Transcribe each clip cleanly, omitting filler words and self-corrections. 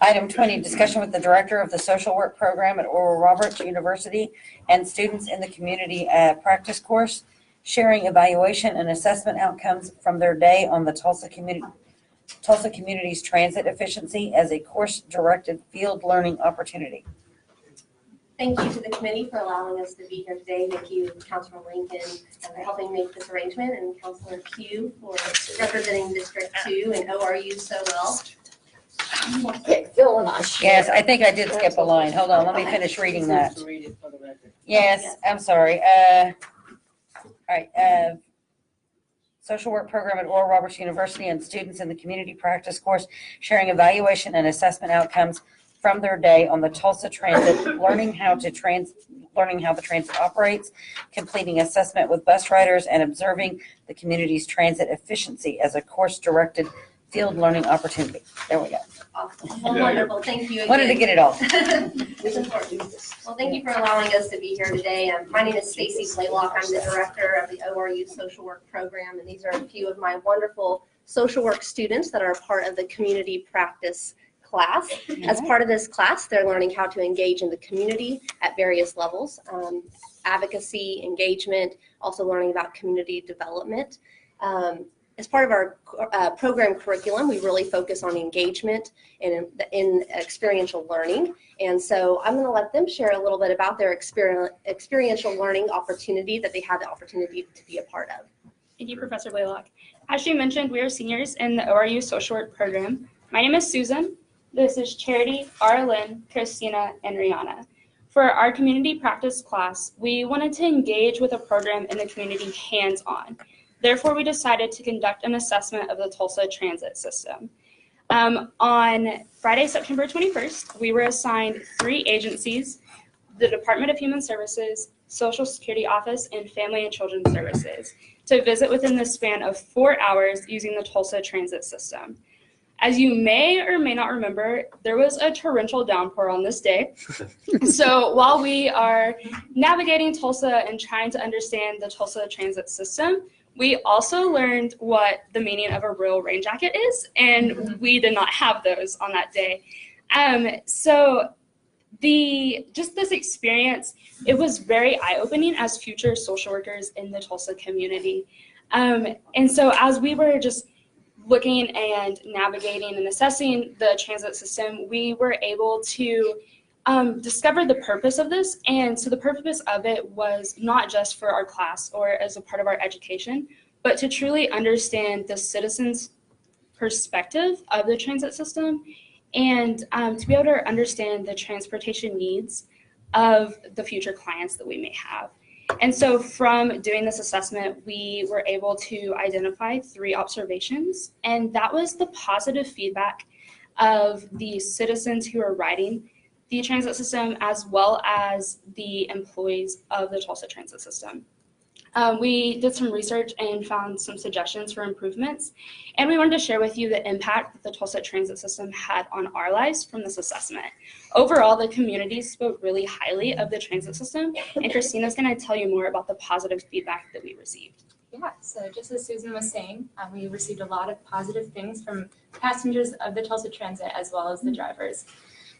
Item 20, discussion with the director of the social work program at Oral Roberts University and students in the community practice course, sharing evaluation and assessment outcomes from their day on the Tulsa Community's transit efficiency as a course-directed field learning opportunity. Thank you to the committee for allowing us to be here today. Thank you, Councilor Lincoln, for helping make this arrangement, and Councilor Q for representing District 2 and ORU so well. Yes, I think I did skip a line. Hold on, let me finish reading that. Yes, I'm sorry. All right. Social work program at Oral Roberts University and students in the community practice course, sharing evaluation and assessment outcomes from their day on the Tulsa Transit, learning how the transit operates, completing assessment with bus riders, and observing the community's transit efficiency as a course-directed field learning opportunity. There we go. Awesome. Well, wonderful. Thank you again. Wanted to get it all. Well, thank you for allowing us to be here today. My name is Stacy Blaylock. I'm the director of the ORU social work program, and these are a few of my wonderful social work students that are a part of the community practice class. As part of this class, they're learning how to engage in the community at various levels, advocacy, engagement, also learning about community development. As part of our program curriculum, we really focus on engagement and in experiential learning. And so I'm going to let them share a little bit about their experiential learning opportunity that they had the opportunity to be a part of. Thank you, Professor Blaylock. As she mentioned, we are seniors in the ORU social work program. My name is Susan. This is Charity, Arlyn, Christina, and Rihanna. For our community practice class, we wanted to engage with a program in the community hands-on. Therefore, we decided to conduct an assessment of the Tulsa Transit System. On Friday, September 21st, we were assigned 3 agencies: the Department of Human Services, Social Security Office, and Family and Children's Services, to visit within the span of 4 hours using the Tulsa Transit System. As you may or may not remember, there was a torrential downpour on this day. So while we are navigating Tulsa and trying to understand the Tulsa Transit System, we also learned what the meaning of a real rain jacket is, and we did not have those on that day. So this experience, it was very eye-opening as future social workers in the Tulsa community. And so as we were just looking and navigating and assessing the transit system, we were able to discover the purpose of this. And so the purpose of it was not just for our class or as a part of our education, but to truly understand the citizens' perspective of the transit system, and to be able to understand the transportation needs of the future clients that we may have. And so from doing this assessment, we were able to identify 3 observations, and that was the positive feedback of the citizens who are riding the transit system, as well as the employees of the Tulsa Transit System. We did some research and found some suggestions for improvements, and we wanted to share with you the impact that the Tulsa Transit System had on our lives from this assessment. Overall, the community spoke really highly of the transit system, and Christina's going to tell you more about the positive feedback that we received. Yeah, so just as Susan was saying, we received a lot of positive things from passengers of the Tulsa Transit as well as the drivers.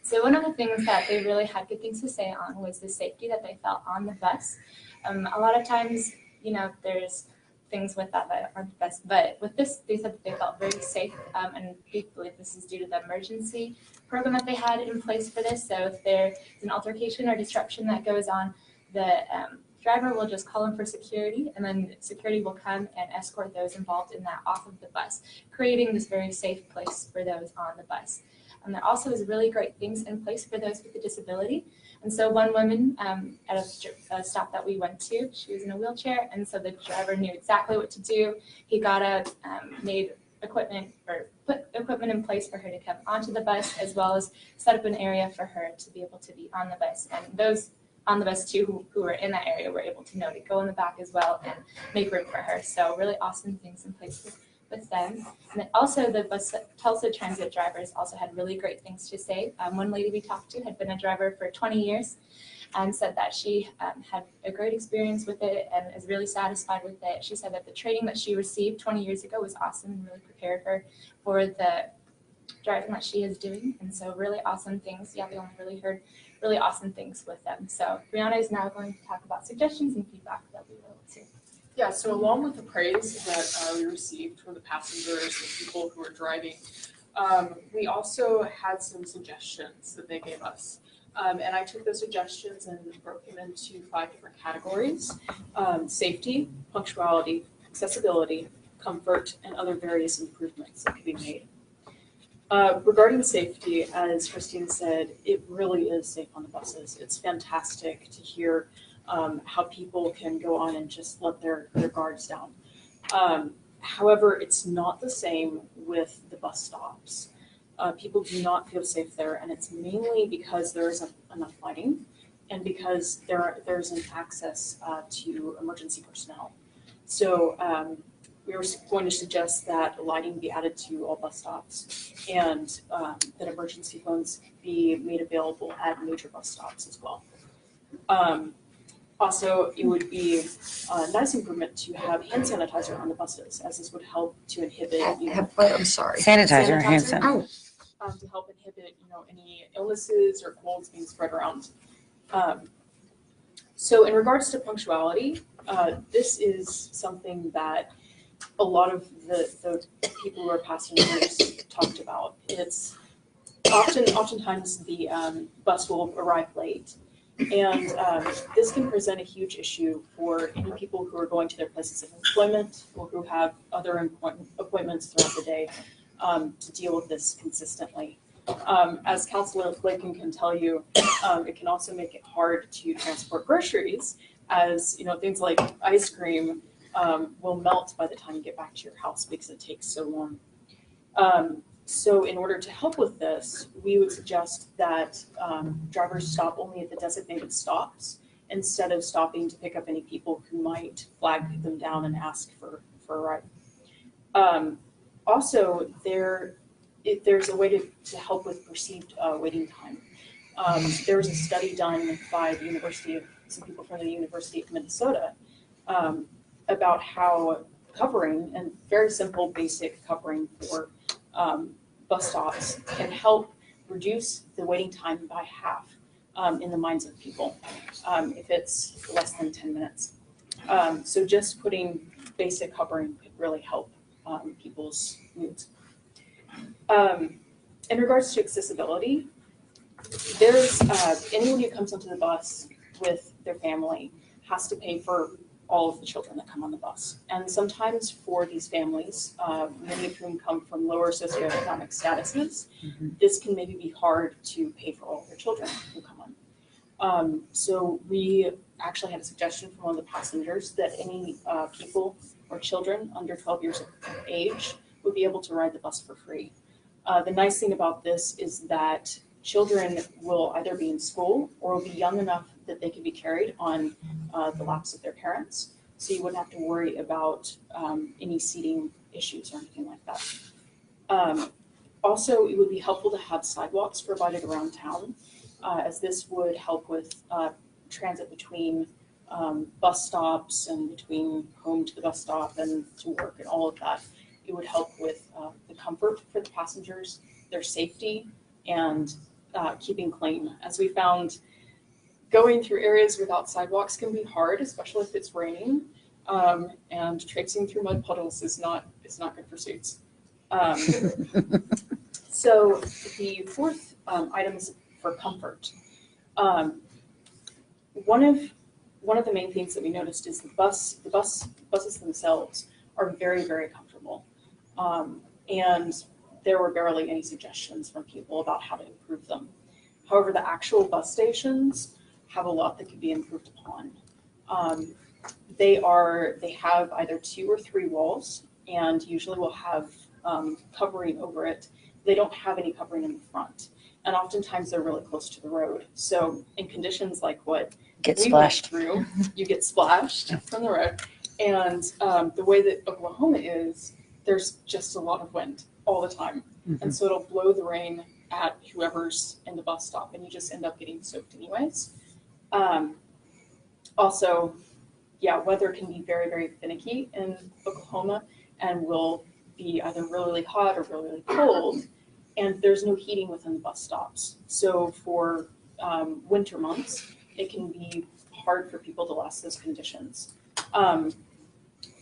So one of the things that they really had good things to say on was the safety that they felt on the bus. A lot of times, you know, there's things with that aren't the best, but with this, they said that they felt very safe, and we believe this is due to the emergency program that they had in place for this. So if there's an altercation or disruption that goes on, the driver will just call in for security, and then security will come and escort those involved in that off of the bus, creating this very safe place for those on the bus. And there also is really great things in place for those with a disability. And so one woman at a stop that we went to, she was in a wheelchair, and so the driver knew exactly what to do. He got put equipment in place for her to come onto the bus, as well as set up an area for her to be able to be on the bus. And those on the bus too who were in that area were able to know to go in the back as well and make room for her. So really awesome things in place with them. And then also the Tulsa Transit drivers also had really great things to say. One lady we talked to had been a driver for 20 years and said that she had a great experience with it and is really satisfied with it. She said that the training that she received 20 years ago was awesome and really prepared her for the driving that she is doing. And so really awesome things. Yeah, we only really heard really awesome things with them. So Brianna is now going to talk about suggestions and feedback that we will to. Yeah, so along with the praise that we received from the passengers and people who were driving, we also had some suggestions that they gave us. And I took those suggestions and broke them into 5 different categories: safety, punctuality, accessibility, comfort, and other various improvements that could be made. Regarding safety, as Christine said, it really is safe on the buses. It's fantastic to hear how people can go on and just let their guards down. However, it's not the same with the bus stops. People do not feel safe there, and it's mainly because there isn't enough lighting and because there isn't access to emergency personnel. So we were going to suggest that lighting be added to all bus stops and that emergency phones be made available at major bus stops as well. Also, it would be a nice improvement to have hand sanitizer on the buses, as this would help to inhibit, I'm sorry. Sanitizer, hand Sanitizer. sanitizer. To help inhibit, any illnesses or colds being spread around. So in regards to punctuality, this is something that a lot of the people who are passengers talked about. It's oftentimes the bus will arrive late. And this can present a huge issue for any people who are going to their places of employment or who have other appointments throughout the day to deal with this consistently. As Councilor Lakin can tell you, it can also make it hard to transport groceries, as things like ice cream will melt by the time you get back to your house because it takes so long. So in order to help with this, we would suggest that drivers stop only at the designated stops instead of stopping to pick up any people who might flag them down and ask for a ride. Also, there's a way to help with perceived waiting time. There was a study done by some people from the University of Minnesota about how covering, and very simple basic covering for bus stops, can help reduce the waiting time by half in the minds of people if it's less than 10 minutes. So just putting basic covering could really help people's moods. In regards to accessibility, there's anyone who comes onto the bus with their family has to pay for all of the children that come on the bus. And sometimes for these families, many of whom come from lower socioeconomic statuses, this can maybe be hard to pay for all of their children who come on. So we actually had a suggestion from one of the passengers that any people or children under 12 years of age would be able to ride the bus for free. The nice thing about this is that children will either be in school or will be young enough that they can be carried on the laps of their parents. So you wouldn't have to worry about any seating issues or anything like that. Also, it would be helpful to have sidewalks provided around town, as this would help with transit between bus stops and between home to the bus stop and to work and all of that. It would help with the comfort for the passengers, their safety, and keeping clean. As we found, going through areas without sidewalks can be hard, especially if it's raining, and traipsing through mud puddles is not good for suits. So the fourth item is for comfort. One of the main things that we noticed is the buses themselves are very, very comfortable. And there were barely any suggestions from people about how to improve them. However, the actual bus stations have a lot that could be improved upon. They have either 2 or 3 walls, and usually will have covering over it. They don't have any covering in the front, and oftentimes they're really close to the road. So in conditions like what Get we splashed. went through, you get splashed from the road. And the way that Oklahoma is, there's just a lot of wind all the time. And so it'll blow the rain at whoever's in the bus stop, and you just end up getting soaked anyways. Also, weather can be very, very finicky in Oklahoma and will be either really, really hot or really, really cold. and there's no heating within the bus stops. So for winter months, it can be hard for people to last those conditions.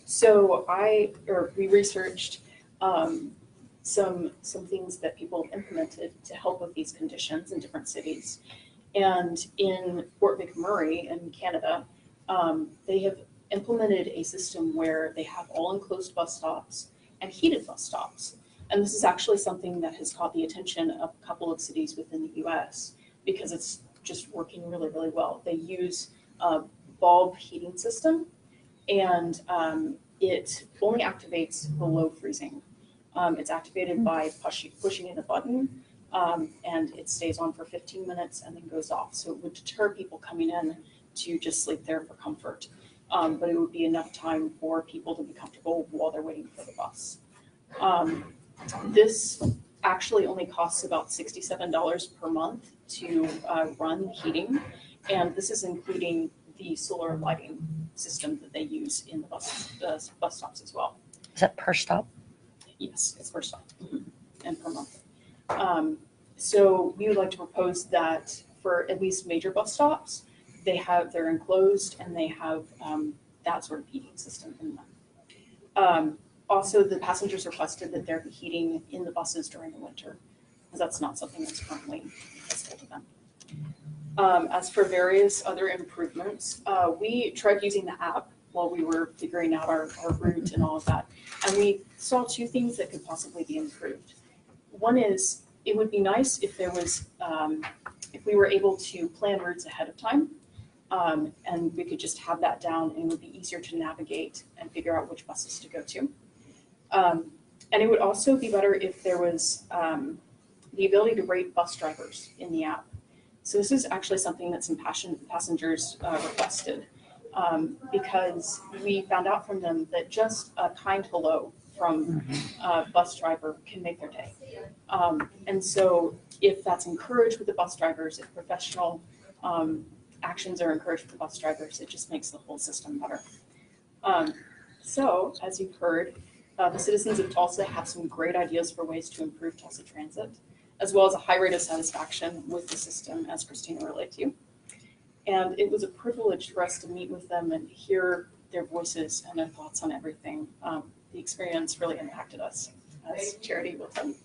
So we researched some things that people have implemented to help with these conditions in different cities. And in Fort McMurray in Canada, they have implemented a system where they have all enclosed bus stops and heated bus stops. And this is actually something that has caught the attention of a couple of cities within the US because it's just working really, really well. They use a bulb heating system, and it only activates below freezing. It's activated by pushing in a button, and it stays on for 15 minutes and then goes off. So it would deter people coming in to just sleep there for comfort. But it would be enough time for people to be comfortable while they're waiting for the bus. This actually only costs about $67 per month to run heating, and this is including the solar lighting system that they use in the bus stops as well. Is that per stop? Yes, it's per stop and per month. So we would like to propose that for at least major bus stops, they're enclosed and they have that sort of heating system in them. Also, the passengers requested that there be heating in the buses during the winter, because that's not something that's currently accessible to them. As for various other improvements, we tried using the app while we were figuring out our route and all of that, and we saw two things that could possibly be improved. One is, it would be nice if there was, if we were able to plan routes ahead of time, and we could just have that down, and it would be easier to navigate and figure out which buses to go to. And it would also be better if there was the ability to rate bus drivers in the app. So this is actually something that some passengers requested, because we found out from them that just a kind hello from a bus driver can make their day. And so if that's encouraged with the bus drivers, if professional actions are encouraged with the bus drivers, it just makes the whole system better. So as you've heard, the citizens of Tulsa have some great ideas for ways to improve Tulsa Transit, as well as a high rate of satisfaction with the system, as Christina relayed to you. And it was a privilege for us to meet with them and hear their voices and their thoughts on everything. The experience really impacted us, as Charity will tell you.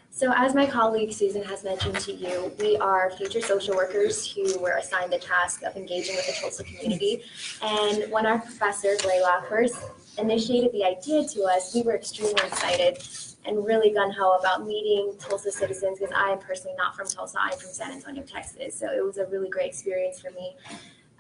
So as my colleague Susan has mentioned to you, we are future social workers who were assigned the task of engaging with the Tulsa community. And when our professor, Blaylock, first initiated the idea to us, we were extremely excited and really gung-ho about meeting Tulsa citizens, because I am personally not from Tulsa, I'm from San Antonio, Texas. So it was a really great experience for me.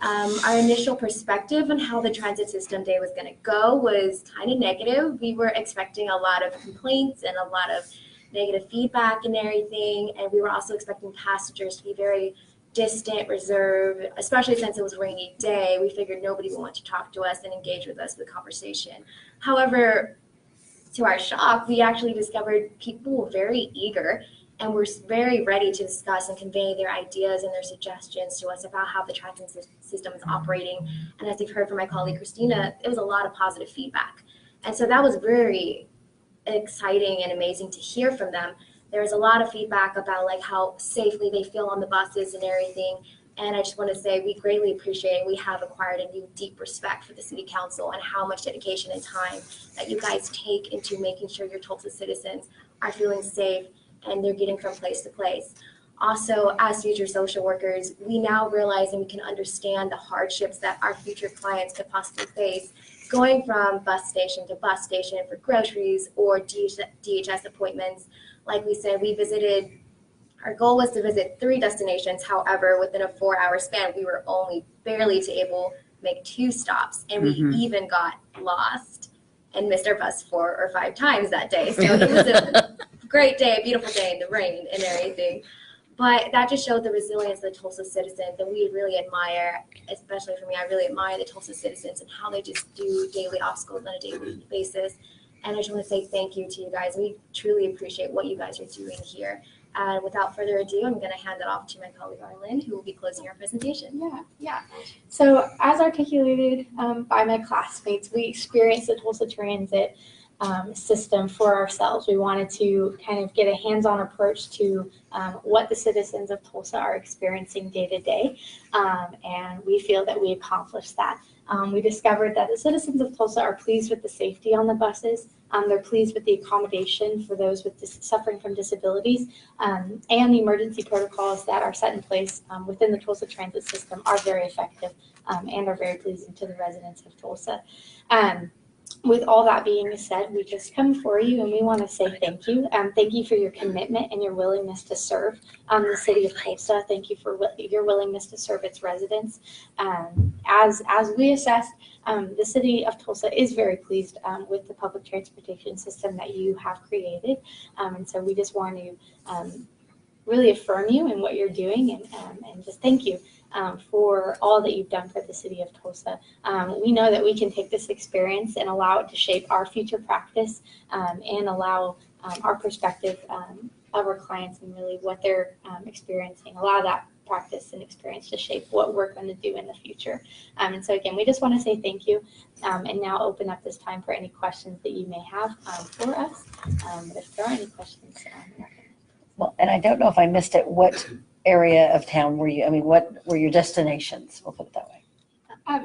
Our initial perspective on how the transit system day was going to go was kind of negative. We were expecting a lot of complaints and a lot of negative feedback and everything, and we were also expecting passengers to be very distant, reserved, especially since it was a rainy day. We figured nobody would want to talk to us and engage with us with conversation. However, to our shock, we actually discovered people were very eager and were very ready to discuss and convey their ideas and their suggestions to us about how the transit system is operating. And as you've heard from my colleague Christina, it was a lot of positive feedback. And so that was very exciting and amazing to hear from them. There was a lot of feedback about like how safely they feel on the buses and everything. And I just want to say we greatly appreciate it. We have acquired a new deep respect for the City Council and how much dedication and time that you guys take into making sure your Tulsa citizens are feeling safe and they're getting from place to place. Also, as future social workers, we now realize and we can understand the hardships that our future clients could possibly face going from bus station to bus station for groceries or DHS appointments. Like we said, our goal was to visit 3 destinations. However, within a 4-hour span, we were only barely able to make 2 stops. And we even got lost and missed our bus 4 or 5 times that day. So it was a great day, a beautiful day in the rain and everything. But that just showed the resilience of the Tulsa citizens, and we really admire, especially for me, I really admire the Tulsa citizens and how they just do daily obstacles on a daily basis. And I just want to say thank you to you guys. We truly appreciate what you guys are doing here. And without further ado, I'm going to hand it off to my colleague Arlen, who will be closing our presentation. Yeah. So as articulated by my classmates, we experienced the Tulsa Transit system for ourselves. We wanted to kind of get a hands-on approach to what the citizens of Tulsa are experiencing day to day, and we feel that we accomplished that. We discovered that the citizens of Tulsa are pleased with the safety on the buses. They're pleased with the accommodation for those with suffering from disabilities, and the emergency protocols that are set in place within the Tulsa transit system are very effective and are very pleasing to the residents of Tulsa. With all that being said, we just come for you and we want to say thank you. Thank you for your commitment and your willingness to serve the city of Tulsa. Thank you for your willingness to serve its residents. As we assessed, the city of Tulsa is very pleased with the public transportation system that you have created. And so we just want to really affirm you in what you're doing and just thank you for all that you've done for the city of Tulsa. We know that we can take this experience and allow it to shape our future practice and allow our perspective of our clients and really what they're experiencing, allow that practice and experience to shape what we're going to do in the future. And so again, we just want to say thank you and now open up this time for any questions that you may have for us. But if there are any questions, Well, and I don't know if I missed it. What area of town were you? I mean, what were your destinations? We'll put it that way.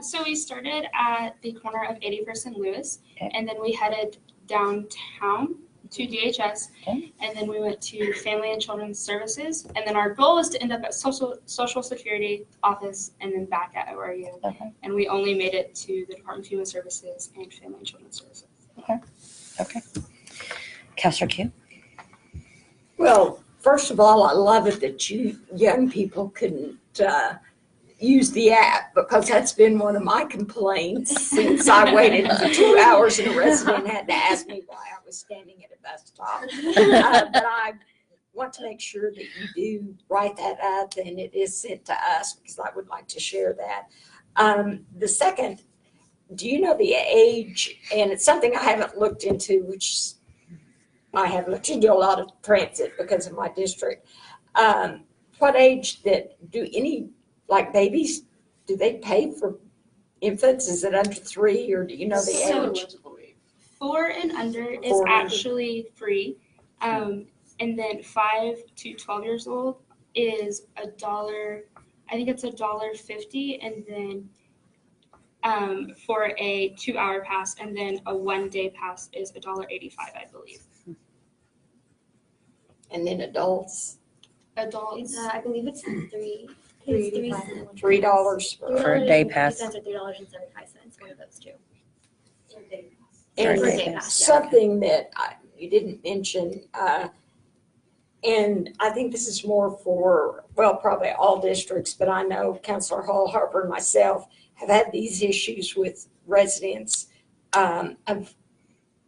So we started at the corner of 81st and Lewis, Okay. and then we headed downtown to DHS, Okay. and then we went to Family and Children's Services, and then our goal is to end up at Social Security office and then back at ORU. Okay. And we only made it to the Department of Human Services and Family and Children's Services. Okay. Counselor Q. Well, first of all, I love it that you young people couldn't use the app, because that's been one of my complaints since I waited for 2 hours and a resident had to ask me why I was standing at a bus stop. But I want to make sure that you do write that up and it is sent to us, because I would like to share that. The second, do you know the age? And it's something I haven't looked into, which I have looked into a lot of transit because of my district. What age that do any, like babies, do they pay for infants? Is it under 3, or do you know the So, age? 4 and under is 4 and under. actually free, and then 5 to 12 years old is $1. I think it's $1.50, and then for a 2-hour pass, and then a 1-day pass is $1.85, I believe. And then adults, Adults. I believe it's $3. $3 For a day pass. Or $3.75, one of those two. For a And day pass, yeah. something that you didn't mention, and I think this is more for, well, probably all districts, but I know Councilor Hall, Harper, and myself have had these issues with residents of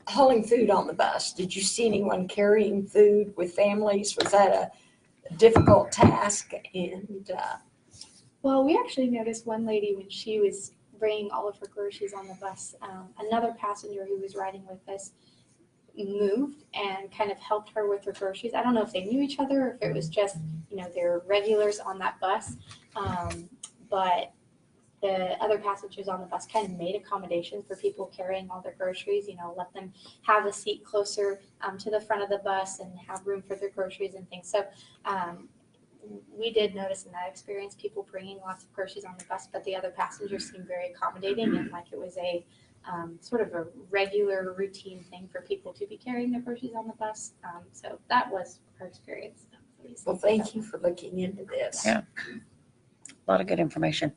hauling food on the bus. Did you see anyone carrying food with families? Was that a difficult task? And well, we actually noticed one lady when she was bringing all of her groceries on the bus. Another passenger who was riding with us moved and kind of helped her with her groceries. I don't know if they knew each other or if it was just, they're regulars on that bus. But the other passengers on the bus kind of made accommodations for people carrying all their groceries, let them have a seat closer to the front of the bus and have room for their groceries and things. So we did notice in that experience people bringing lots of groceries on the bus, but the other passengers seemed very accommodating and like it was a sort of a regular routine thing for people to be carrying their groceries on the bus. So that was our experience. well, thank you for looking into this. Yeah. A lot of good information.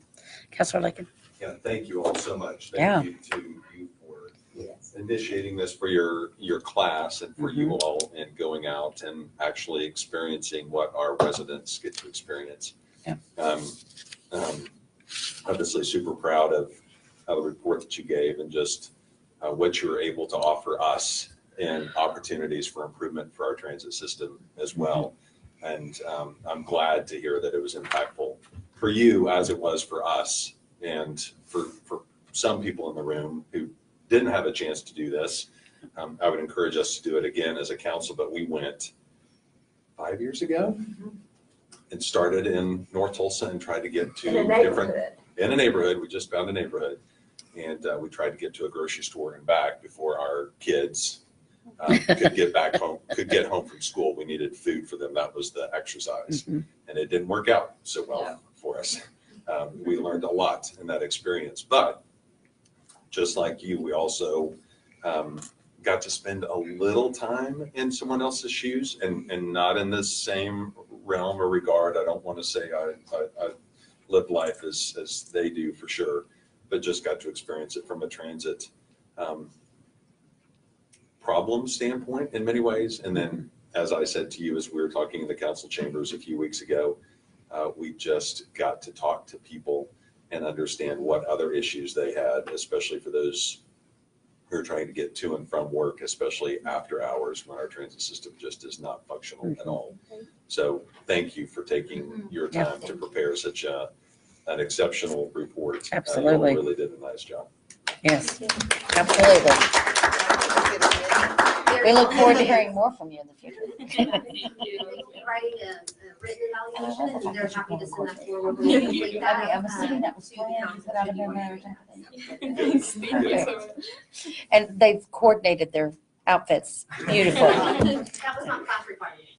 Counselor Lakin. Yeah, thank you all so much. Yeah. Thank you to you for Yes. initiating this for your class and for you all, and going out and actually experiencing what our residents get to experience. Yeah. Obviously super proud of the report that you gave, and just what you were able to offer us and opportunities for improvement for our transit system as well. And I'm glad to hear that it was impactful for you as it was for us, and for some people in the room who didn't have a chance to do this. I would encourage us to do it again as a council, but we went 5 years ago and started in North Tulsa and tried to get to In a different, neighborhood. in a neighborhood. We just found a neighborhood And we tried to get to a grocery store and back before our kids could get home from school. We needed food for them. That was the exercise. Mhm. And it didn't work out so well for us. We learned a lot in that experience. But just like you, we also got to spend a little time in someone else's shoes, and not in the same realm or regard. I don't want to say I live life as they do for sure, but just got to experience it from a transit problem standpoint in many ways. And then, as I said to you, as we were talking in the council chambers a few weeks ago, we just got to talk to people and understand what other issues they had, especially for those who are trying to get to and from work, especially after hours when our transit system just is not functional at all. So thank you for taking your time to prepare such an exceptional report. Absolutely. You really did a nice job. Yes, absolutely. We look forward to hearing more from you in the future. Writing a written evaluation, and they're happy to send that forward. I'm assuming that was planned, put out a memo or something. Thanks. Thank you so much. And they've coordinated their outfits beautifully. That was not class required.